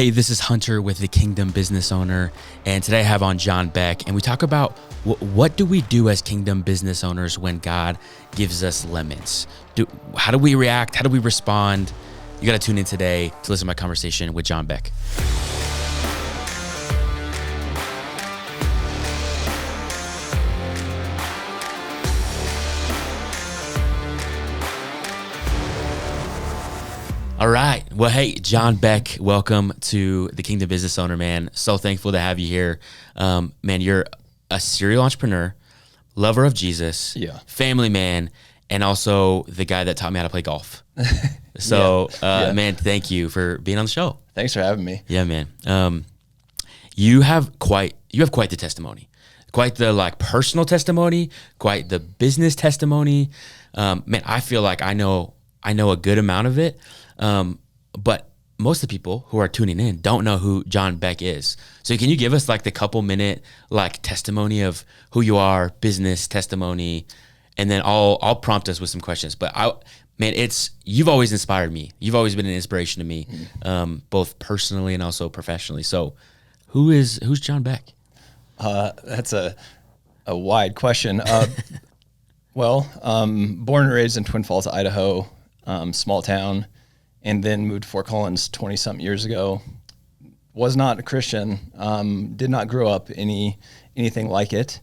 Hey, this is Hunter with the Kingdom Business Owner, and today I have on John Beck, and we talk about what do we do as Kingdom business owners when God gives us lemons? How do we react? How do we respond? You got to tune in today to listen to my conversation with John Beck. All right. Well, hey, John Beck, welcome to the Kingdom Business Owner, man. So thankful to have you here. Man, you're a serial entrepreneur, lover of Jesus, family man, and also the guy that taught me how to play golf. So, man, thank you for being on the show. Thanks for having me. Yeah, man. You have quite the testimony, quite the personal testimony, quite the business testimony. Man, I feel like I know a good amount of it. But most of the people who are tuning in don't know who John Beck is. So can you give us the couple minute testimony of who you are, business testimony, and then I'll prompt us with some questions. But you've always inspired me. You've always been an inspiration to me, both personally and also professionally. So who's John Beck? That's a wide question. Born and raised in Twin Falls, Idaho, small town. And then moved to Fort Collins 20-something years ago. Was not a Christian. Did not grow up anything like it.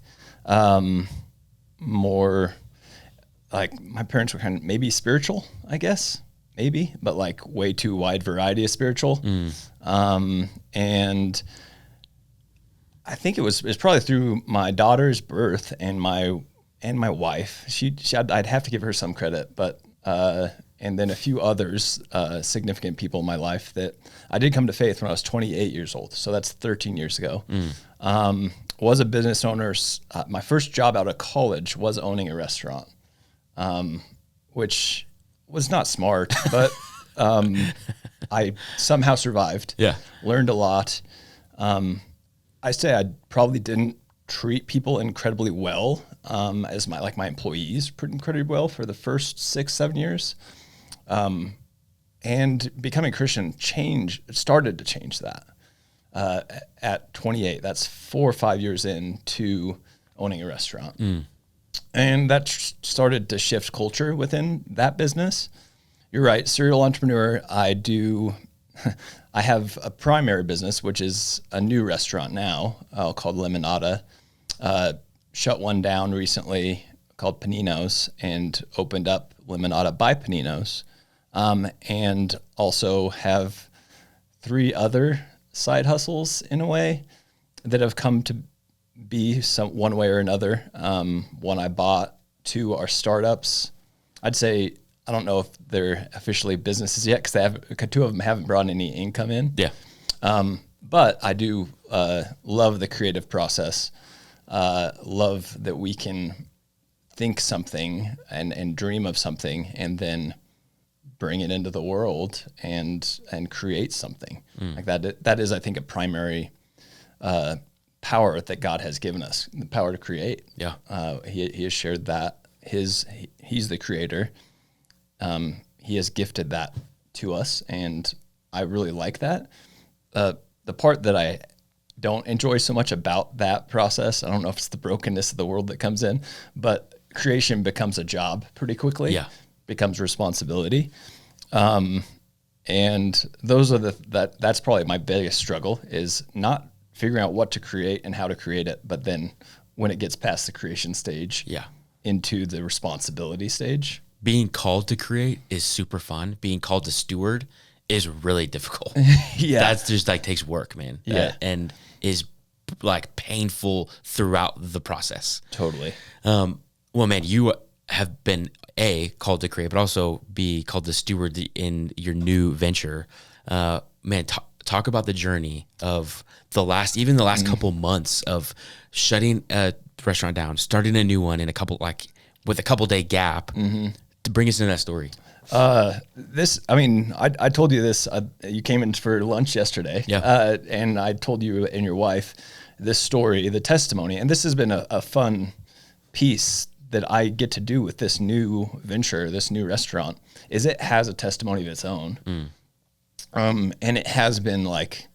More like my parents were kind of maybe spiritual, I guess, maybe, but way too wide variety of spiritual. And I think it was probably through my daughter's birth and my wife. I'd have to give her some credit, but. And then a few others, significant people in my life that I did come to faith when I was 28 years old. So that's 13 years ago. Was a business owner. My first job out of college was owning a restaurant, which was not smart, but I somehow survived. Yeah, learned a lot. I say I probably didn't treat people incredibly well as my employees pretty incredibly well for the first 6-7 years. And becoming Christian started to change that at 28. That's 4 or 5 years into owning a restaurant. And that started to shift culture within that business. You're right, serial entrepreneur. I have a primary business, which is a new restaurant now called Limonada. Shut one down recently called Panino's and opened up Limonada by Panino's. And also have 3 other side hustles in a way that have come to be one way or another. One I bought, 2 are startups. I'd say, I don't know if they're officially businesses yet because 2 of them haven't brought any income in. Yeah. But I do love the creative process. Love that we can think something and dream of something and then bring it into the world and create something like that. That is, I think, a primary power that God has given us, the power to create. Yeah. He has shared that he's the creator. He has gifted that to us. And I really like that. The part that I don't enjoy so much about that process, I don't know if it's the brokenness of the world that comes in, but creation becomes a job pretty quickly. Yeah. Becomes responsibility. And those are that's probably my biggest struggle is not figuring out what to create and how to create it. But then when it gets past the creation stage into the responsibility stage, being called to create is super fun. Being called to steward is really difficult. That's just takes work, man. And is painful throughout the process. Totally. Well, man, you have been called to create, but also be called to steward in your new venture. Man, talk about the journey of the last couple months of shutting a restaurant down, starting a new one in with a couple day gap to bring us into that story. I told you this, you came in for lunch yesterday, and I told you and your wife this story, the testimony, and this has been a fun piece that I get to do with this new venture, this new restaurant, is it has a testimony of its own. And it has been like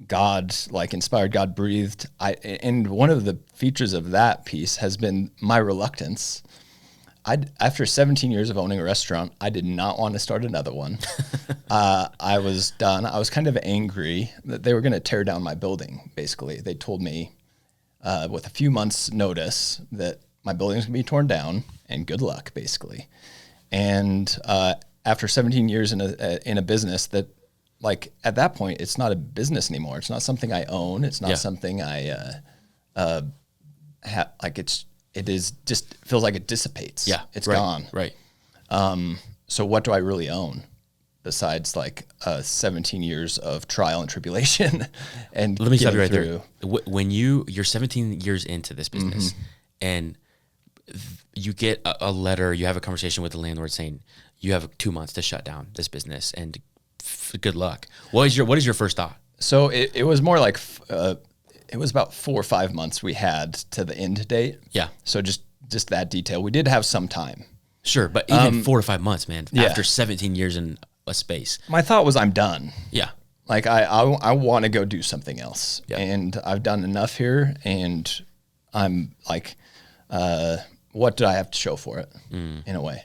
God, like inspired, God breathed. And one of the features of that piece has been my reluctance. After 17 years of owning a restaurant, I did not want to start another one. I was done. I was kind of angry that they were going to tear down my building, basically. They told me with a few months' notice that my building was going to be torn down and good luck, basically. And after 17 years in a business that, like, at that point, it's not a business anymore. It's not something I own. It's not something I like. It is just feels like it dissipates. Yeah, it's gone. Right. So what do I really own besides like 17 years of trial and tribulation? And let me stop you right there. When you're 17 years into this business, and you get a letter, you have a conversation with the landlord saying you have 2 months to shut down this business, and good luck. What is your first thought? So it was more like it was about 4 or 5 months we had to the end date. Yeah. So just that detail. We did have some time. Sure, but even 4 to 5 months, man. After 17 years in a space. My thought was, I'm done. Yeah. Like I want to go do something else, and I've done enough here, and I'm like, what do I have to show for it? In a way,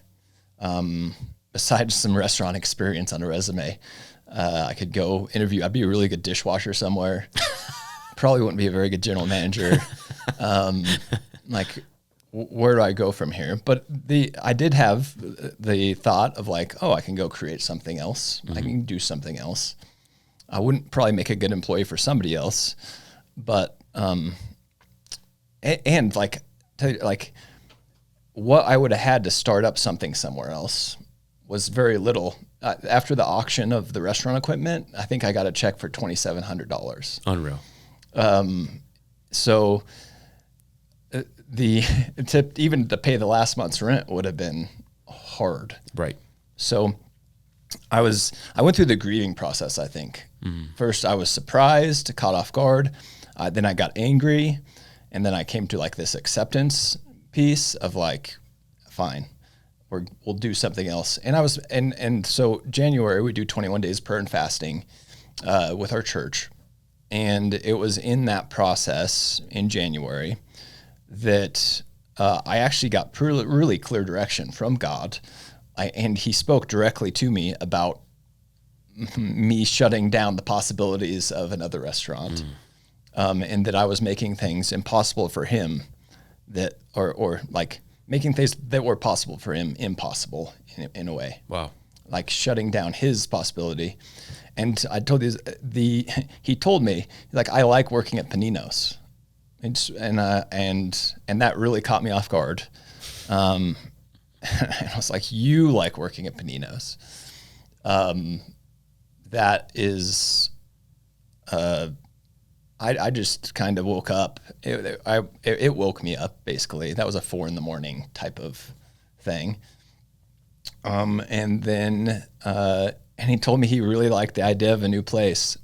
besides some restaurant experience on a resume, I could go interview. I'd be a really good dishwasher somewhere. Probably wouldn't be a very good general manager. Like, where do I go from here? But I did have the thought of like, oh, I can go create something else. I can do something else. I wouldn't probably make a good employee for somebody else, but and like what I would have had to start up something somewhere else was very little. After the auction of the restaurant equipment, I think I got a check for $2,700. Unreal. So even to pay the last month's rent would have been hard. Right. So I went through the grieving process, I think. First, I was surprised, caught off guard. Then I got angry, and then I came to like this acceptance piece of like, fine, we'll do something else. And so January, we do 21 days prayer and fasting with our church. And it was in that process in January that I actually got really clear direction from God. And he spoke directly to me about me shutting down the possibilities of another restaurant, and that I was making things impossible for him that, or like making things that were possible for him impossible in a way. Wow. Like shutting down his possibility. And I told you, he told me, like, I like working at Panino's. And that really caught me off guard. And I was like, you like working at Panino's. That is, I just kind of woke up. It woke me up, basically. That was a 4 a.m. type of thing. And then, and he told me he really liked the idea of a new place.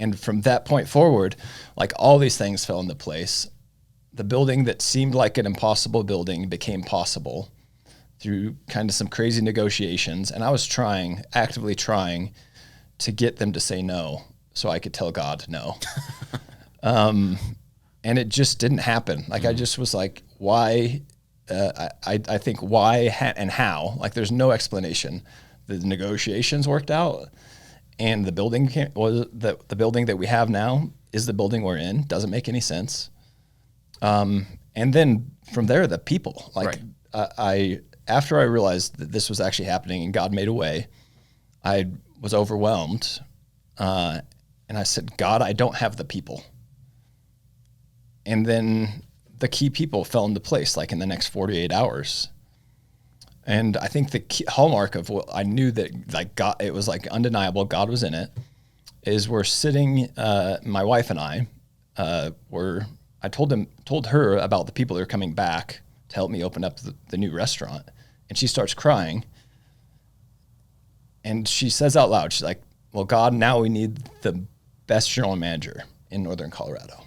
And from that point forward, like all these things fell into place. The building that seemed like an impossible building became possible through kind of some crazy negotiations. And I was actively trying to get them to say no so I could tell God no. And it just didn't happen. Like I just was like, why? I think why and how, like there's no explanation. The negotiations worked out, and the building the building that we have now is the building we're in. Doesn't make any sense. And then from there, the people, like after I realized that this was actually happening and God made a way, I was overwhelmed. And I said, God, I don't have the people. And then the key people fell into place like in the next 48 hours. And I think the key hallmark of what I knew that like God, it was like undeniable, God was in it, is we're sitting, my wife and I I told her about the people that are coming back to help me open up the new restaurant. And she starts crying. And she says out loud, she's like, well, God, now we need the best general manager in Northern Colorado.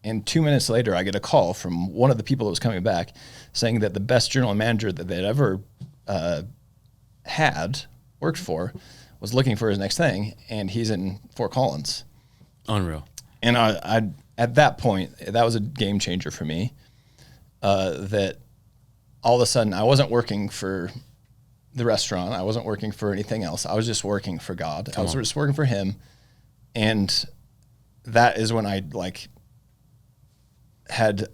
And 2 minutes later, I get a call from one of the people that was coming back saying that the best general manager that they'd ever worked for was looking for his next thing, and he's in Fort Collins. Unreal. And I at that point, that was a game changer for me. That all of a sudden I wasn't working for the restaurant. I wasn't working for anything else. I was just working for God. I was just working for him. And that is when I like had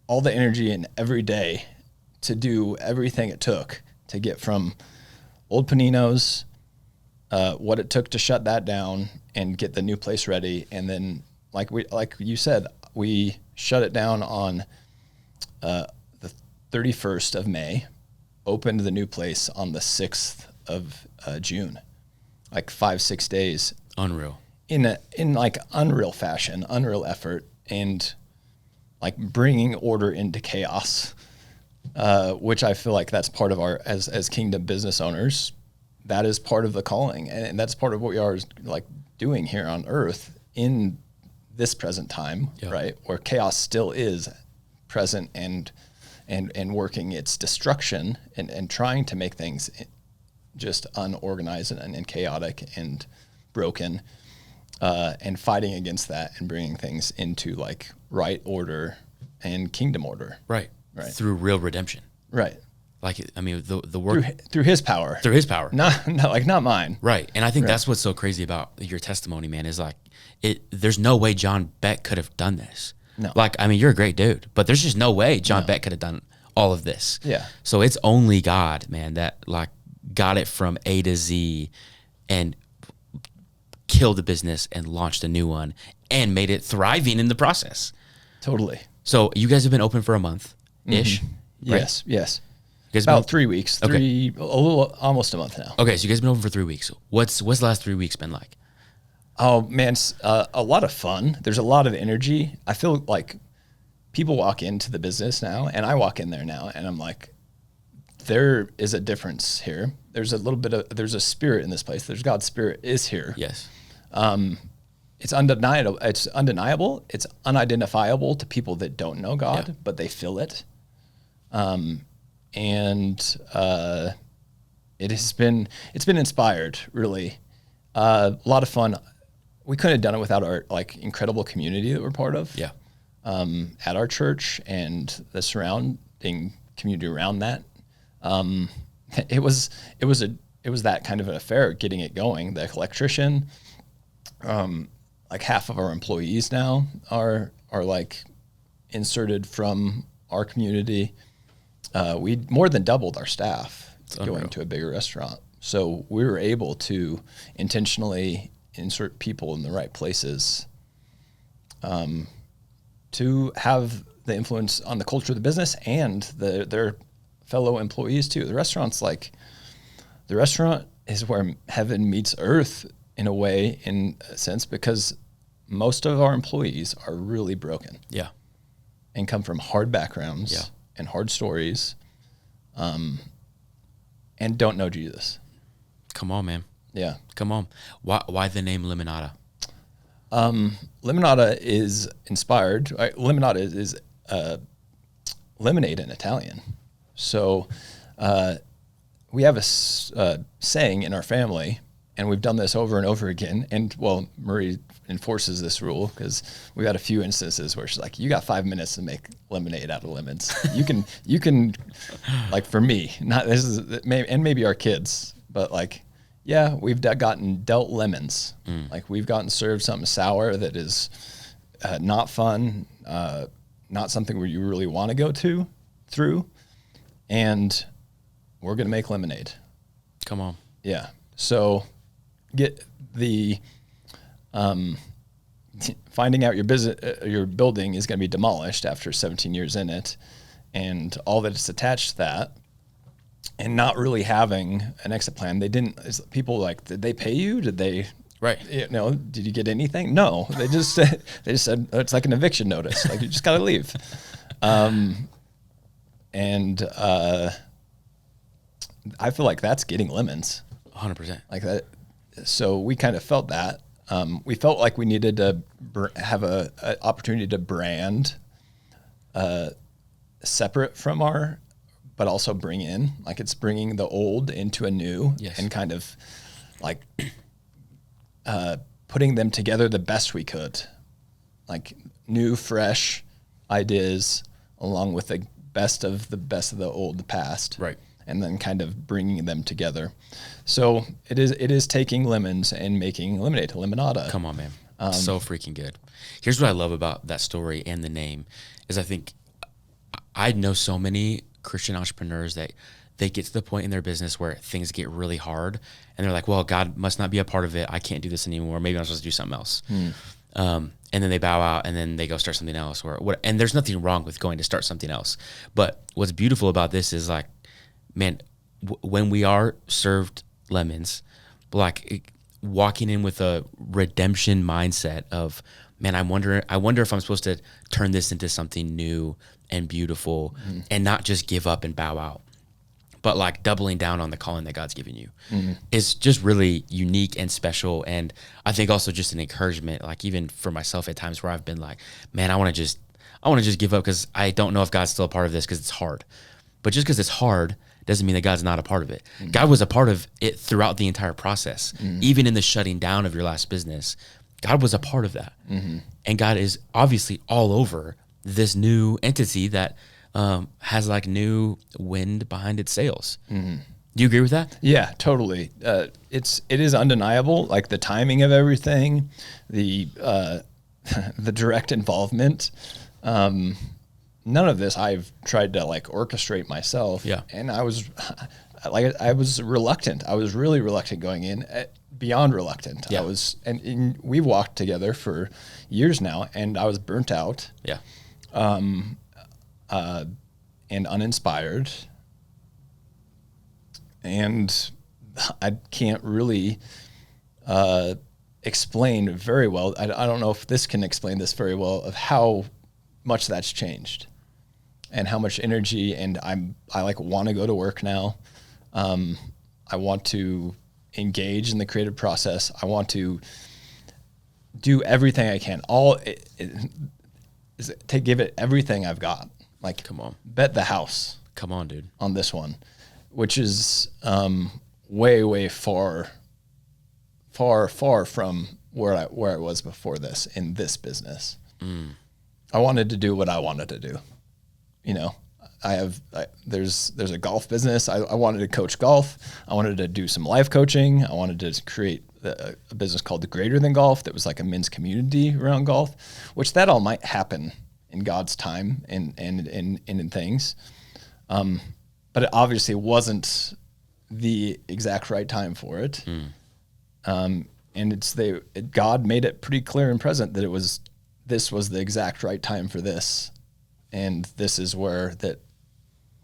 all the energy in every day to do everything it took to get from Old Panino's, what it took to shut that down and get the new place ready. And then like you said, we shut it down on the 31st of May, opened the new place on the 6th of June, like 5-6 days. Unreal. In like unreal fashion, unreal effort, and like bringing order into chaos, which I feel like that's part of our, as kingdom business owners, that is part of the calling. And that's part of what we are like doing here on earth in this present time, right? Where chaos still is present and working its destruction and trying to make things just unorganized and chaotic and broken, and fighting against that and bringing things into like right order and kingdom order. Right. Through real redemption. Right. Like, I mean, the work through his power. Through his power. Not mine. Right. And I think that's what's so crazy about your testimony, man, is like there's no way John Beck could have done this. No. Like, I mean, you're a great dude, but there's just no way John Beck could have done all of this. Yeah. So it's only God, man, that like got it from A to Z and killed the business and launched a new one and made it thriving in the process. Totally. So you guys have been open for a month-ish? Mm-hmm. Right? Yes. About 3 weeks. Okay. A little, almost a month now. Okay, so you guys have been open for 3 weeks. What's the last 3 weeks been like? Oh man, a lot of fun. There's a lot of energy. I feel like people walk into the business now, and I walk in there now, and I'm like, there is a difference here. There's there's a spirit in this place. There's God's spirit is here. Yes. It's undeniable. It's undeniable. It's unidentifiable to people that don't know God, but they feel it. It's been inspired, really. A lot of fun. We couldn't have done it without our like incredible community that we're part of. Yeah. At our church and the surrounding community around that. It was that kind of an affair getting it going. The electrician, like half of our employees now are like inserted from our community. We more than doubled our staff going to a bigger restaurant. So we were able to intentionally insert people in the right places, to have the influence on the culture of the business and their fellow employees too. The restaurant is where heaven meets earth in a way, in a sense, because most of our employees are really broken. Yeah. And come from hard backgrounds and hard stories, and don't know Jesus. Come on, man. Yeah. Come on. Why the name Limonada? Limonada is inspired. Limonada is lemonade in Italian. So we have a saying in our family, and we've done this over and over again. And well, Marie enforces this rule because we've had a few instances where she's like, "You got 5 minutes to make lemonade out of lemons. You can, like for me, not this is and maybe our kids, but like." Yeah, we've gotten dealt lemons. Like we've gotten served something sour that is not fun, not something where you really want to go through, and we're gonna make lemonade. Come on. Yeah. So get the finding out your building is gonna be demolished after 17 years in it, and all that's attached to that. And not really having an exit plan. People like, did they pay you? Did they, did you get anything? No, they just said, it's like an eviction notice. Like you just got to leave. I feel like that's getting lemons. 100%. Like that. So we kind of felt that. We felt like we needed to have an opportunity to brand separate from but also bring in, like it's bringing the old into a new and kind of like putting them together the best we could, like new, fresh ideas along with the best of the old, the past. Right. And then kind of bringing them together. So it is taking lemons and making lemonade, limonada. Come on, man. So freaking good. Here's what I love about that story and the name is I think I know so many Christian entrepreneurs that they get to the point in their business where things get really hard and they're like, well, God must not be a part of it. I can't do this anymore. Maybe I'm supposed to do something else. And then they bow out and then they go start something else or what. And there's nothing wrong with going to start something else. But what's beautiful about this is like, man, when we are served lemons, like walking in with a redemption mindset of, man, I wonder if I'm supposed to turn this into something new and beautiful and not just give up and bow out, but like doubling down on the calling that God's given you is just really unique and special. And I think also just an encouragement, like even for myself at times where I've been like, man, I want to just give up because I don't know if God's still a part of this because it's hard. But just because it's hard doesn't mean that God's not a part of it. God was a part of it throughout the entire process. Even in the shutting down of your last business, God was a part of that. And God is obviously all over this new entity that has like new wind behind its sails. Do you agree with that? Yeah, totally. It is undeniable, like the timing of everything, the the direct involvement. None of this I've tried to like orchestrate myself. Yeah. And I was reluctant. I was really reluctant going in, beyond reluctant. Yeah. I was, and we've walked together for years now, and I was burnt out. Yeah. And uninspired. And I can't really explain very well. I don't know if this can explain this very well of how much that's changed and how much energy. And I like want to go to work now. I want to engage in the creative process. I want to do everything I can. To give it everything I've got. Like, come on, bet the house. Come on, dude. On this one, which is way far from where I was before this in this business. I wanted to do what I wanted to do. You know, there's a golf business. I wanted to coach golf. I wanted to do some life coaching. I wanted to create a business called the Greater Than Golf that was like a men's community around golf, which that all might happen in God's time and in things. But it obviously wasn't the exact right time for it. And God made it pretty clear and present that this was the exact right time for this. And this is where that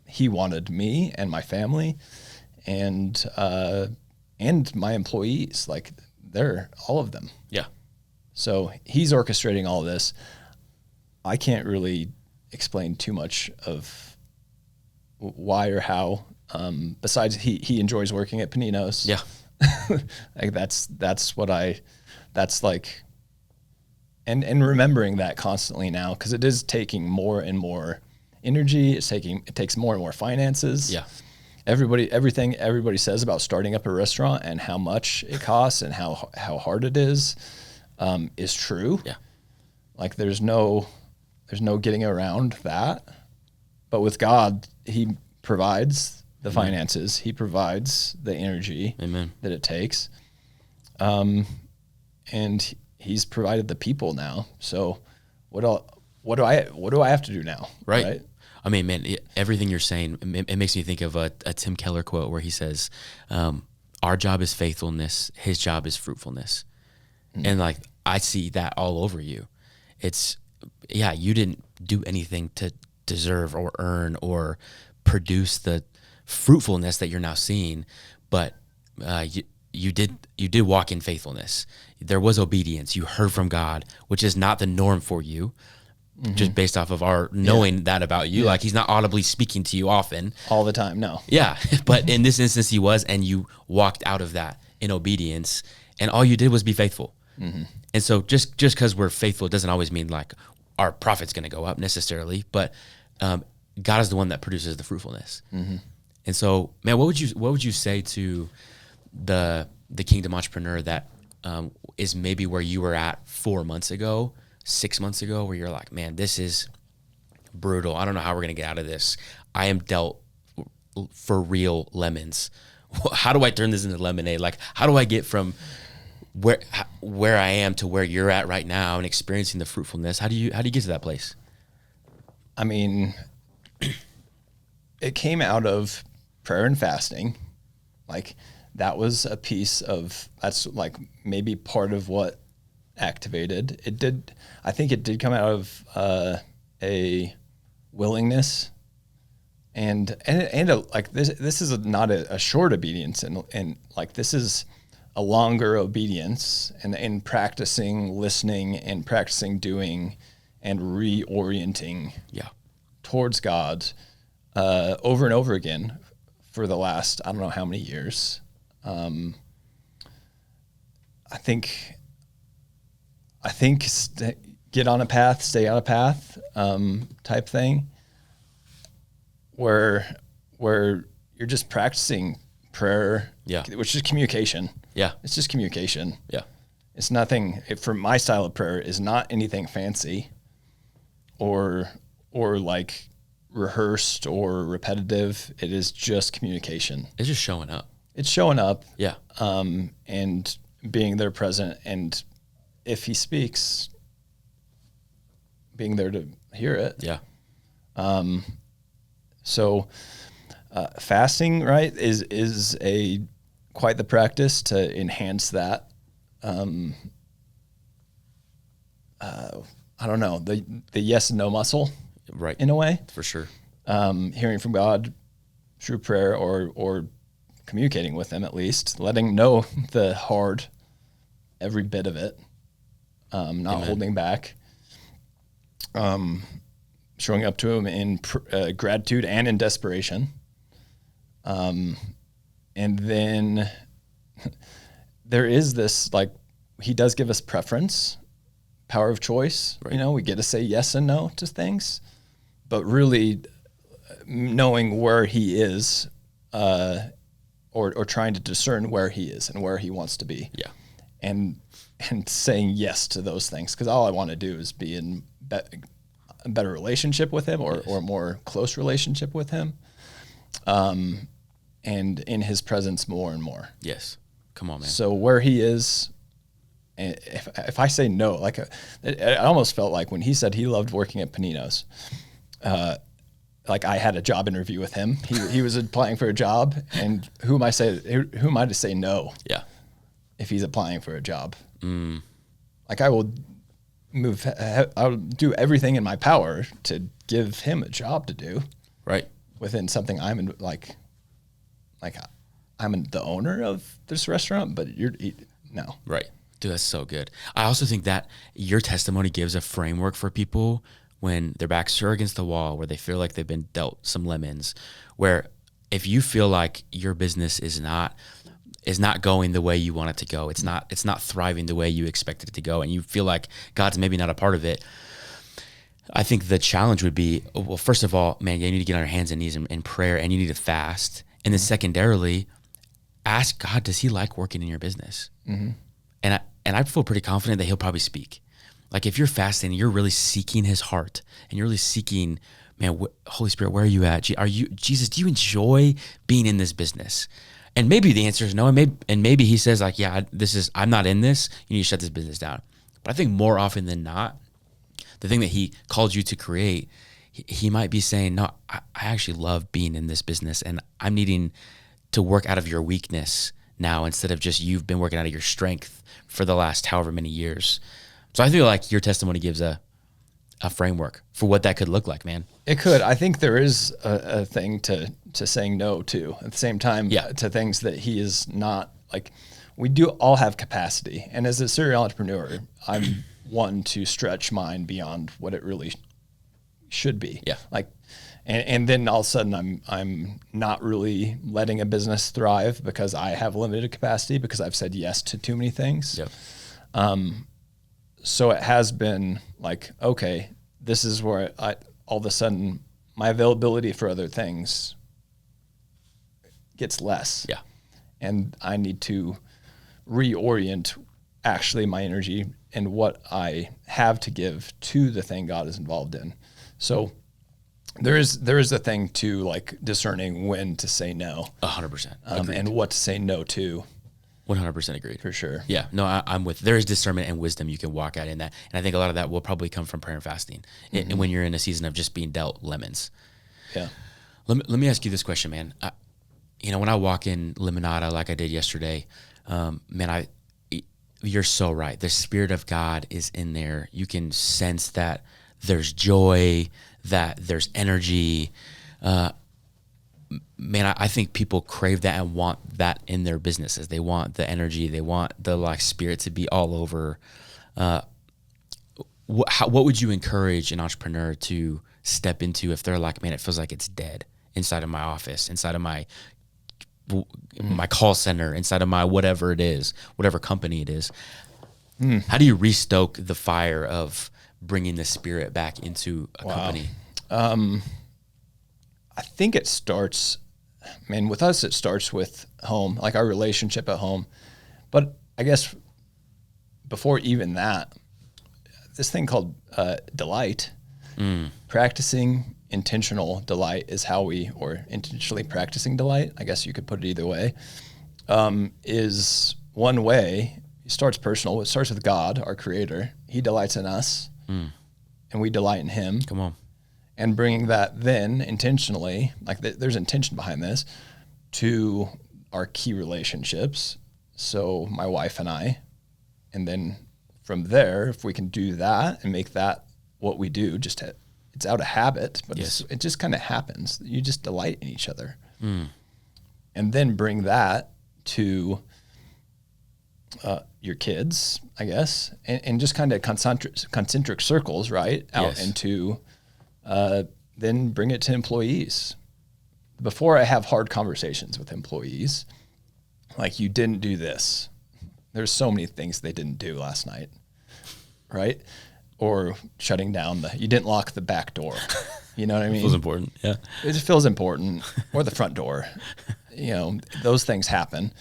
he wanted me and my family and my employees, like they're all of them. Yeah. So he's orchestrating all this. I can't really explain too much of why or how. Besides, he enjoys working at Panino's. Yeah. Like that's like, and remembering that constantly now, because it is taking more and more energy. It takes more and more finances. Yeah. Everything everybody says about starting up a restaurant and how much it costs and how hard it is true. Yeah. Like there's no getting around that. But with God, he provides the finances. He provides the energy Amen. that it takes. And he's provided the people now. So what do I have to do now? Right? I mean, man, everything you're saying, it makes me think of a Tim Keller quote where he says, our job is faithfulness. His job is fruitfulness. And like, I see that all over you. You didn't do anything to deserve or earn or produce the fruitfulness that you're now seeing, but you did walk in faithfulness. There was obedience. You heard from God, which is not the norm for you, just based off of our knowing that about you. Yeah. Like he's not audibly speaking to you often. All the time, no. Yeah, but in this instance he was, and you walked out of that in obedience, and all you did was be faithful. And so just because we're faithful doesn't always mean like our profit's going to go up necessarily, but God is the one that produces the fruitfulness. And so, man, what would you say to the the kingdom entrepreneur that is maybe where you were at 4 months ago, 6 months ago, where you're like, man, this is brutal. I don't know how we're going to get out of this. I am dealt for real lemons. How do I turn this into lemonade? Like, how do I get from where I am to where you're at right now and experiencing the fruitfulness? How do you get to that place? I mean, it came out of prayer and fasting. Like, that was a piece of, that's like maybe part of what activated. It did, I think it did come out of a willingness and like this is not a short obedience, and like this is a longer obedience, and practicing listening and practicing doing and reorienting towards God over and over again for the last, I don't know how many years. I think get on a path, stay on a path type thing, where you're just practicing prayer, which is communication. Yeah, it's just communication. Yeah, it's nothing. For my style of prayer is not anything fancy, or like rehearsed or repetitive. It is just communication. It's just showing up. It's showing up. Yeah. And being there present, and if he speaks, being there to hear it. Yeah. So fasting, right, is quite the practice to enhance that. I don't know, the yes and no muscle, right? In a way, for sure. Hearing from God through prayer, or communicating with Him, at least letting know the hard, every bit of it, not Amen. Holding back. Showing up to Him in gratitude and in desperation. And then there is this, like, He does give us preference, power of choice. Right. You know, we get to say yes and no to things, but really knowing where He is, or trying to discern where He is and where He wants to be. Yeah. And saying yes to those things, because all I want to do is be in a better relationship with Him, or a more close relationship with Him, and in His presence more and more. Yes. Come on, man. So where He is, if I say no, like it almost felt like when He said He loved working at Panino's, like I had a job interview with Him. He was applying for a job, and who am I to say no? Yeah. If He's applying for a job, like I will do everything in my power to give Him a job to do. Right. Within something I'm in, like I'm the owner of this restaurant, but no. Right. Dude, that's so good. I also think that your testimony gives a framework for people when their backs are against the wall, where they feel like they've been dealt some lemons, where if you feel like your business is not going the way you want it to go, it's not thriving the way you expected it to go, and you feel like God's maybe not a part of it, I think the challenge would be, well, first of all, man, you need to get on your hands and knees in prayer, and you need to fast. And then secondarily, ask God, does He like working in your business? Mm-hmm. And I feel pretty confident that He'll probably speak. Like if you're fasting, you're really seeking His heart, and you're really seeking, man, Holy Spirit, where are you at? Jesus, do you enjoy being in this business? And maybe the answer is no, and maybe He says like, yeah, I'm not in this. You need to shut this business down. But I think more often than not, the thing that He called you to create, He might be saying, no, I actually love being in this business, and I'm needing to work out of your weakness now, instead of just you've been working out of your strength for the last however many years. So I feel like your testimony gives a framework for what that could look like, man. It could. I think there is a thing to saying no to at the same time, to things that He is not, like, we do all have capacity. And as a serial entrepreneur, I'm one to stretch mine beyond what it really should be. Yeah. Like, and then all of a sudden I'm not really letting a business thrive because I have limited capacity, because I've said yes to too many things. Yep. So it has been like, okay, this is where all of a sudden my availability for other things gets less. Yeah. And I need to reorient actually my energy and what I have to give to the thing God is involved in. So there is a thing to like discerning when to say no, 100%, and what to say no to. 100% agreed. For sure. Yeah, no, I'm with. There is discernment and wisdom you can walk out in that, and I think a lot of that will probably come from prayer and fasting, and when you're in a season of just being dealt lemons. Yeah. Let me ask you this question, man. When I walk in Limonada like I did yesterday, man, you're so right. The Spirit of God is in there. You can sense that there's joy, that there's energy. Man, I think people crave that and want that in their businesses. They want the energy. They want the like Spirit to be all over. What would you encourage an entrepreneur to step into if they're like, man, it feels like it's dead inside of my office, inside of my call center, inside of my whatever it is, whatever company it is? How do you restoke the fire of bringing the Spirit back into a company? I think it starts, with us, it starts with home, like our relationship at home. But I guess before even that, this thing called delight, practicing intentional delight is how or intentionally practicing delight, I guess you could put it either way, is one way. It starts personal. It starts with God, our creator. He delights in us, and we delight in him. Come on. And bringing that then intentionally, like there's intention behind this, to our key relationships. So my wife and I, and then from there, if we can do that and make that what we do, it's out of habit, but Yes. it just kind of happens. You just delight in each other. And then bring that to your kids, I guess, and just kind of concentric circles, right? Out Yes. into, then bring it to employees. Before I have hard conversations with employees, like, you didn't do this. There's so many things they didn't do last night, right? Or shutting down you didn't lock the back door. You know what I mean? Feels important. Yeah. It just feels important. Or the front door. Those things happen.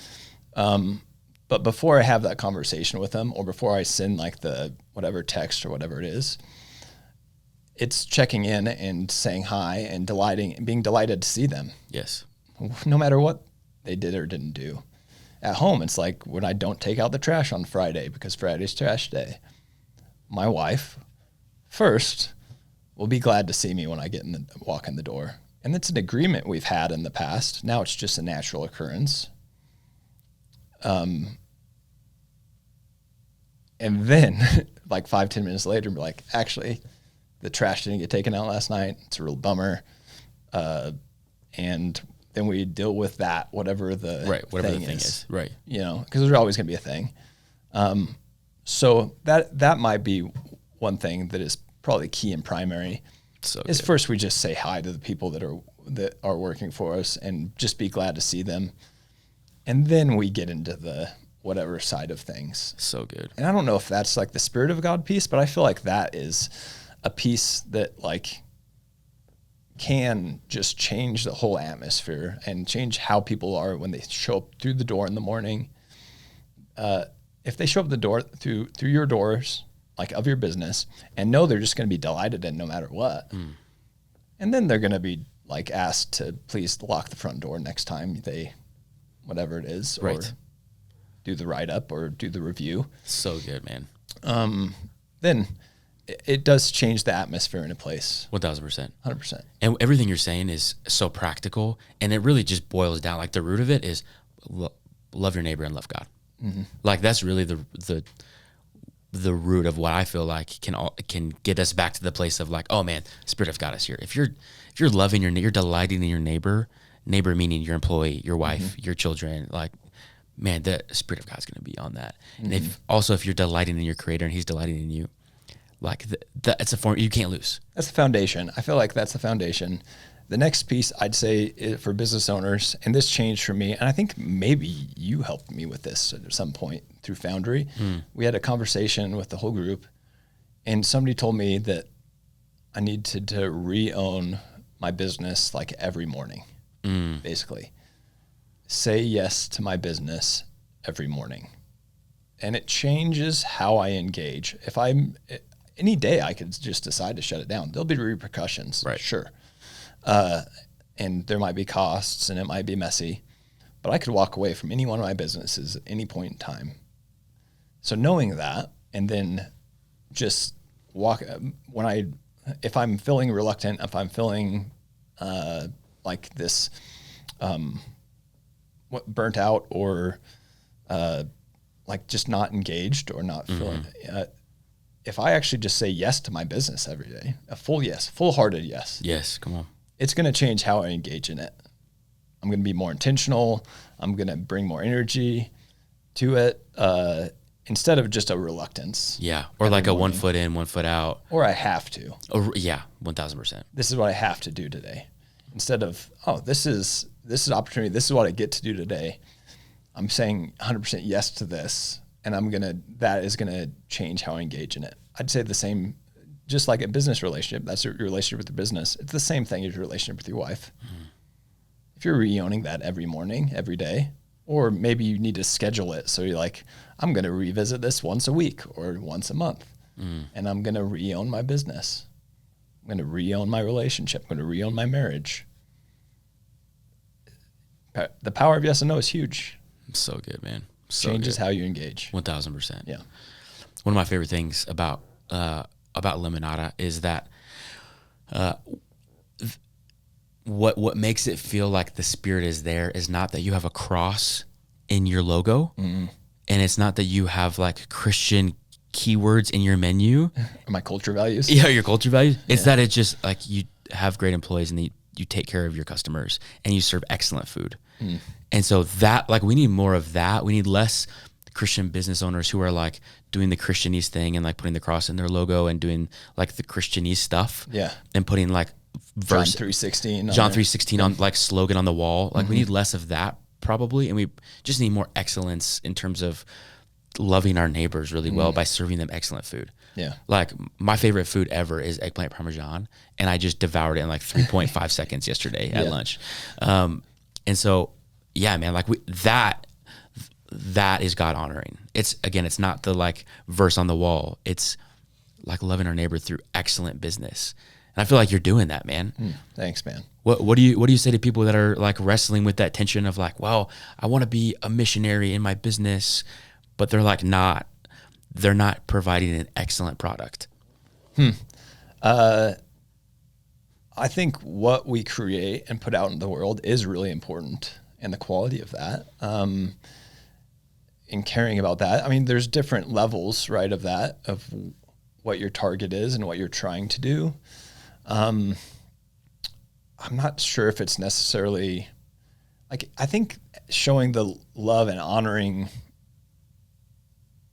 But before I have that conversation with them, or before I send like the whatever text or whatever it is, it's checking in and saying hi and being delighted to see them, Yes. no matter what they did or didn't do. At home, it's like when I don't take out the trash on Friday because Friday's trash day. My wife, first, will be glad to see me when I walk in the door. And it's an agreement we've had in the past. Now it's just a natural occurrence. And then, like 5-10 minutes later, be like, actually, the trash didn't get taken out last night. It's a real bummer. And then we deal with that, whatever the thing is. Right. Because there's always going to be a thing. So that might be one thing that is probably key and primary. Is first we just say hi to the people that are working for us and just be glad to see them. And then we get into the whatever side of things. So good. And I don't know if that's like the Spirit of God piece, but I feel like that is a piece that like can just change the whole atmosphere and change how people are when they show up through the door in the morning. If they show up the door through your doors, like of your business, and know they're just going to be delighted in no matter what. And then they're going to be like asked to please lock the front door next time whatever it is, or do the write-up or do the review. So good, man. Then it does change the atmosphere in a place. 1,000%. 100%. And everything you're saying is so practical, and it really just boils down. Like, the root of it is love your neighbor and love God. Like, that's really the root of what I feel like can get us back to the place of like, oh man, Spirit of God is here. If you're loving you're delighting in your neighbor meaning your employee, your wife, your children, like, man, the Spirit of God's going to be on that. And if you're delighting in your Creator and He's delighting in you, like, it's a form you can't lose. That's the foundation. I feel like that's the foundation. The next piece I'd say for business owners, and this changed for me, and I think maybe you helped me with this at some point through Foundry. We had a conversation with the whole group, and somebody told me that I needed to re-own my business like every morning, basically. Say yes to my business every morning. and it changes how I engage. Any day I could just decide to shut it down. There'll be repercussions, right? Sure. And there might be costs and it might be messy, but I could walk away from any one of my businesses at any point in time. So knowing that, and then just if I'm feeling reluctant, if I'm feeling like this, burnt out or like just not engaged or not feeling, if I actually just say yes to my business every day, a full yes, full-hearted yes. Yes, come on. It's going to change how I engage in it. I'm going to be more intentional. I'm going to bring more energy to it instead of just a reluctance. Yeah, or like a 1 foot in, 1 foot out. Or I have to. Or, yeah, 1,000%. This is what I have to do today. Instead of, this is opportunity. This is what I get to do today. I'm saying 100% yes to this, and that is going to change how I engage in it. I'd say the same, just like a business relationship. That's your relationship with your business. It's the same thing as your relationship with your wife. Mm-hmm. If you're re-owning that every morning, every day, or maybe you need to schedule it. So you're like, I'm going to revisit this once a week or once a month, and I'm going to re-own my business. I'm going to re-own my relationship. I'm going to re-own my marriage. The power of yes and no is huge. So good, man. So changes good. how you engage. 1,000%. Yeah. One of my favorite things about Limonada is that what makes it feel like the spirit is there is not that you have a cross in your logo, and it's not that you have like Christian keywords in your menu. My culture values. Yeah, your culture values. It's that it's just like you have great employees and you take care of your customers and you serve excellent food. And so that, like, we need more of that. We need less Christian business owners who are like doing the Christianese thing and like putting the cross in their logo and doing like the Christianese stuff. Yeah. And putting like John 3:16. John 3:16 on like slogan on the wall. Like we need less of that probably. And we just need more excellence in terms of loving our neighbors really well by serving them excellent food. Yeah. Like my favorite food ever is eggplant parmesan. And I just devoured it in like 3.5 seconds yesterday at lunch. And so, yeah, man, like that is God honoring. It's not the like verse on the wall. It's like loving our neighbor through excellent business. And I feel like you're doing that, man. Thanks, man. What do you say to people that are like wrestling with that tension of like, well, I want to be a missionary in my business, but they're like they're not providing an excellent product? I think what we create and put out in the world is really important, and the quality of that, and caring about that. I mean, there's different levels, right, of that, of what your target is and what you're trying to do. I'm not sure if it's necessarily like, I think showing the love and honoring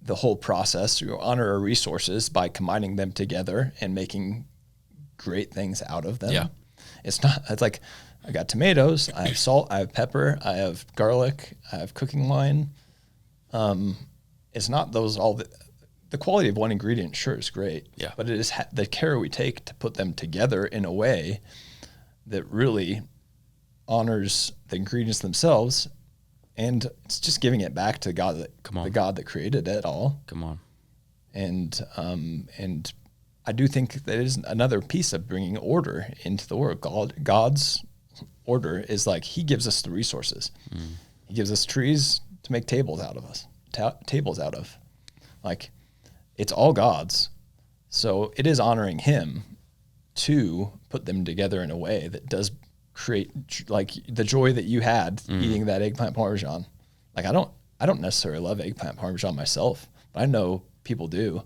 the whole process, you honor our resources by combining them together and making great things out of them. Yeah. It's like, I got tomatoes, I have salt, I have pepper, I have garlic, I have cooking wine. It's not those all the quality of one ingredient sure is great, but it is the care we take to put them together in a way that really honors the ingredients themselves, and it's just giving it back to God, the God that created it all. Come on. And I do think that is another piece of bringing order into the world. God's order is like, he gives us the resources. He gives us trees to make tables out of. Like, it's all God's. So it is honoring him to put them together in a way that does create like the joy that you had eating that eggplant parmesan. Like, I don't necessarily love eggplant parmesan myself, but I know people do.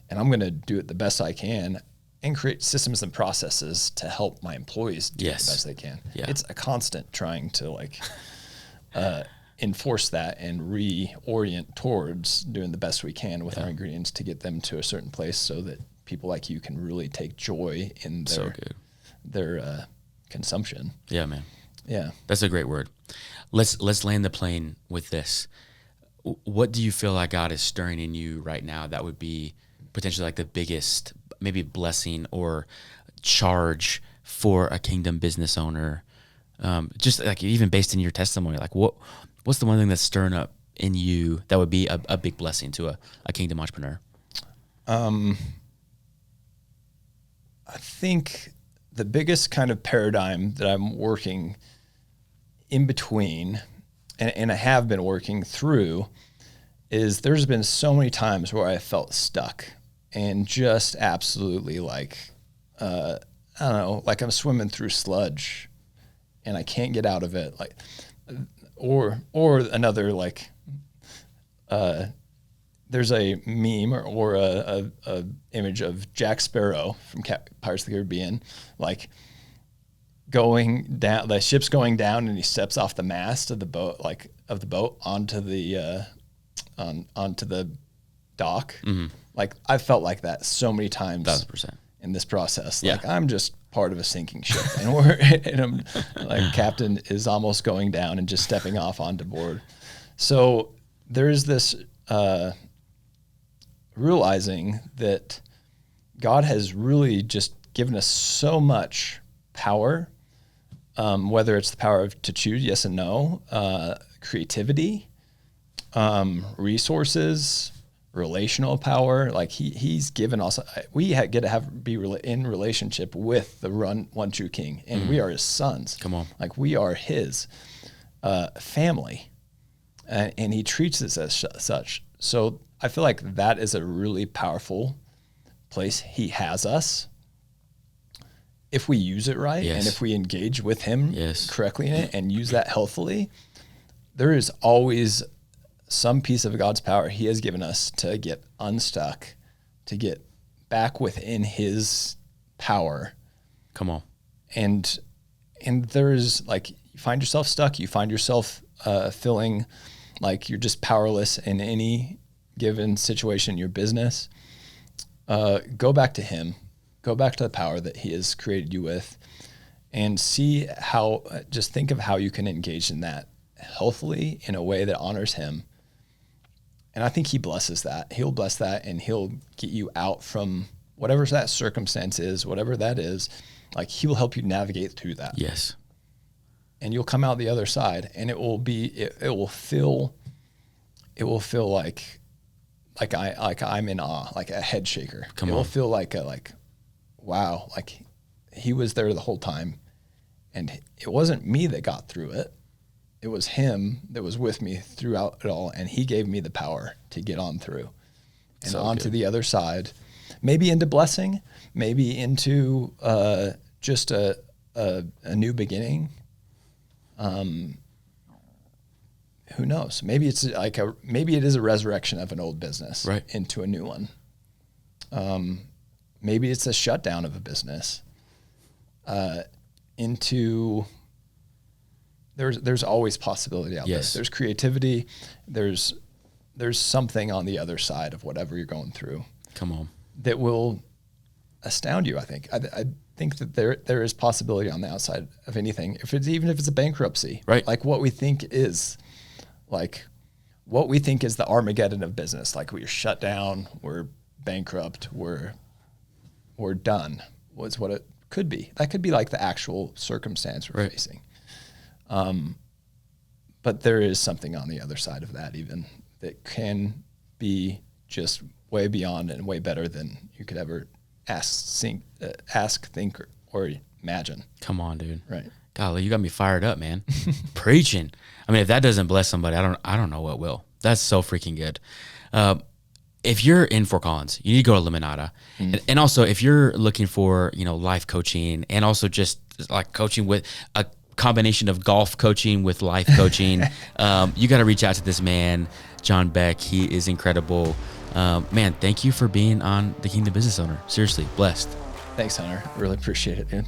And I'm going to do it the best I can and create systems and processes to help my employees do it the best they can. Yeah. It's a constant trying to like enforce that and reorient towards doing the best we can with our ingredients to get them to a certain place so that people like you can really take joy in their consumption. Yeah, man. Yeah. That's a great word. Let's land the plane with this. What do you feel like God is stirring in you right now that would be potentially like the biggest maybe blessing or charge for a kingdom business owner? Just like even based in your testimony, like what's the one thing that's stirring up in you that would be a big blessing to a kingdom entrepreneur? I think the biggest kind of paradigm that I'm working in between, and I have been working through, is there's been so many times where I felt stuck and just absolutely like, I don't know, like I'm swimming through sludge and I can't get out of it. Like, or another, like, there's a meme or a image of Jack Sparrow from Pirates of the Caribbean, like going down, the ship's going down and he steps off the mast of the boat, onto the, onto the dock. Mm-hmm. Like I felt like that so many times 1,000%. In this process. Yeah. Like I'm just part of a sinking ship and I'm like, captain is almost going down and just stepping off onto board. So there's this, realizing that God has really just given us so much power, whether it's the power to choose yes and no, creativity, resources, relational power. Like he's given us, we get to be in relationship with the one true King, and we are his sons. Come on. Like we are his family, and he treats us as such. So I feel like that is a really powerful place he has us if we use it right. Yes. And if we engage with him Yes. correctly in it and use that healthfully. There is always some piece of God's power he has given us to get unstuck, to get back within his power. Come on. And there's like, you find yourself stuck, you find yourself feeling like you're just powerless in any given situation in your business. Go back to him, go back to the power that he has created you with, and just think of how you can engage in that healthily in a way that honors him. And I think he blesses that. He'll bless that, and he'll get you out from whatever that circumstance is, whatever that is. Like he will help you navigate through that. Yes. And you'll come out the other side, and it will feel like I'm in awe, like a head shaker. It will feel like wow, like he was there the whole time, and it wasn't me that got through it. It was him that was with me throughout it all, and he gave me the power to get on through and onto the other side, maybe into blessing, maybe into just a new beginning. Who knows? Maybe it's maybe it is a resurrection of an old business into a new one. Maybe it's a shutdown of a business into. There's always possibility out there. There's creativity. There's something on the other side of whatever you're going through. Come on. That will astound you. I think. I think that there is possibility on the outside of anything. Even if it's a bankruptcy, right? Like what we think is the Armageddon of business. Like we're shut down, we're bankrupt, we're done. Was what it could be. That could be like the actual circumstance we're facing. But there is something on the other side of that, even that can be just way beyond and way better than you could ever ask, think, or imagine. Come on, dude. Right. Golly, you got me fired up, man. Preaching. I mean, if that doesn't bless somebody, I don't know what will. That's so freaking good. If you're in Fort Collins, you need to go to Limonada. And also, if you're looking for, life coaching and also just like coaching with a combination of golf coaching with life coaching, you got to reach out to this man, John Beck. He is incredible. Man, thank you for being on The Kingdom Business Owner. Seriously, blessed. Thanks, Hunter. Really appreciate it, dude.